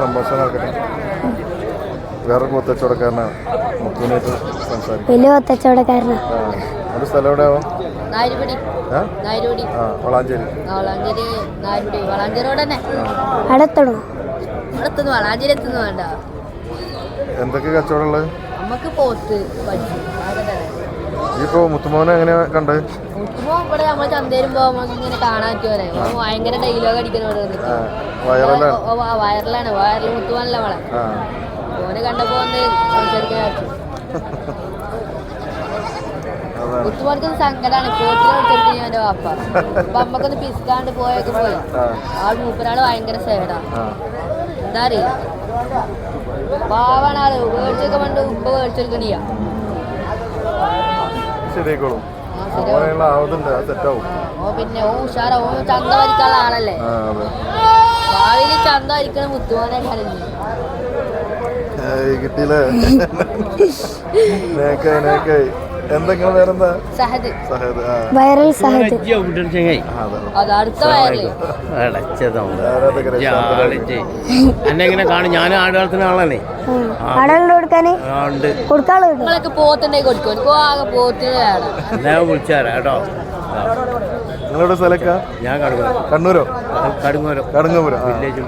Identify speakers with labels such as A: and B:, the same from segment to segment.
A: സംഭാഷണം നടക്കട്ടെ. വേറെ മുത്തച്ചവടക്കാരനാണ് മുത്തുവിനായിട്ട് സംസാരിക്കും.
B: വലിയ മുത്തച്ചവടക്കാരനാണ്.
A: ഒരു സ്ഥലം എവിടെ ആവും? വളാഞ്ചേരി. എന്തൊക്കെ കച്ചവടമുള്ളത്? ഇപ്പൊ മുത്തുമോനെ എങ്ങനെയാ കണ്ടത്?
C: ചന്തേരും പോകുമ്പോ ഇങ്ങനെ കാണാൻ പറ്റുമല്ലേ, ഭയങ്കര ഡയലോഗ് അടിക്കുന്നോട് വയറിലാണ് മുത്തുവാനല്ല വള ഓനെ കണ്ടപ്പോ ഒന്ന് സംസാരിക്കാൻ മുത്തുമാർക്കൊന്ന് സങ്കടമാണ്. പോത്തിനെ വിളിച്ചെടുക്കുന്ന എന്റെ വാപ്പ അപ്പൊ അമ്മക്കൊന്ന് പിസ്കാണ്ട് പോയൊക്കെ പോയി. മൂപ്പരാള് ഭയങ്കര സേടാ, എന്താ അറിയില്ല, പാവാണ് ആള്. മേടിച്ചൊക്കെ പണ്ട് ഉപ്പ മേടിച്ചെടുക്കണിയ. പിന്നെ ഓ ഉഷാറാ, ഓ ചന്ത വരിക്കാനുള്ള ആളല്ലേ. ഭാവിയില് ചന്ത വരിക്കണ മുത്തുമോനെ കരഞ്ഞു
A: കിട്ടിയില്ലേ? എന്തെങ്കിലും വേറെന്താ?
B: വൈറൽ സഹദ്
D: എന്നെ കാണും. ഞാൻ ആടുകളത്തിന് ആളാണേ.
C: പോത്തുണ്ടെങ്കിൽ കൊടുക്കും. എനിക്ക് ആകെ പോത്തിന്
D: ഞാൻ വിളിച്ചാരാ കേട്ടോ.
A: നിങ്ങളുടെ സ്ഥലക്കാ?
D: ഞാൻ
A: കണ്ണൂരോ? കടുങ്ങപുരം
D: വില്ലേജ്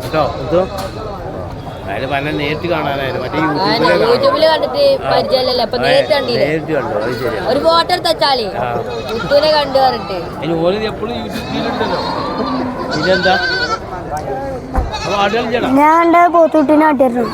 D: കേട്ടോ. അതായത് പല നേരിട്ട് കാണാനായിരുന്നു. മറ്റേ
C: യൂട്യൂബില് കണ്ടിട്ട് പരിചയമില്ലല്ലോ, അപ്പൊ നേരിട്ട് കണ്ടില്ലേ? ഒരു ഫോട്ടോ എടുത്ത് വെച്ചാലേ മുത്തുവിനെ കണ്ടു പറഞ്ഞിട്ട്.
D: അതിന് ഓരോ എപ്പോഴും യൂട്യൂബിലുണ്ടല്ലോ. ഇതെന്താ
B: ഞാൻ പോത്തുകുട്ടീനെ ആട്ടിയിരുന്നു.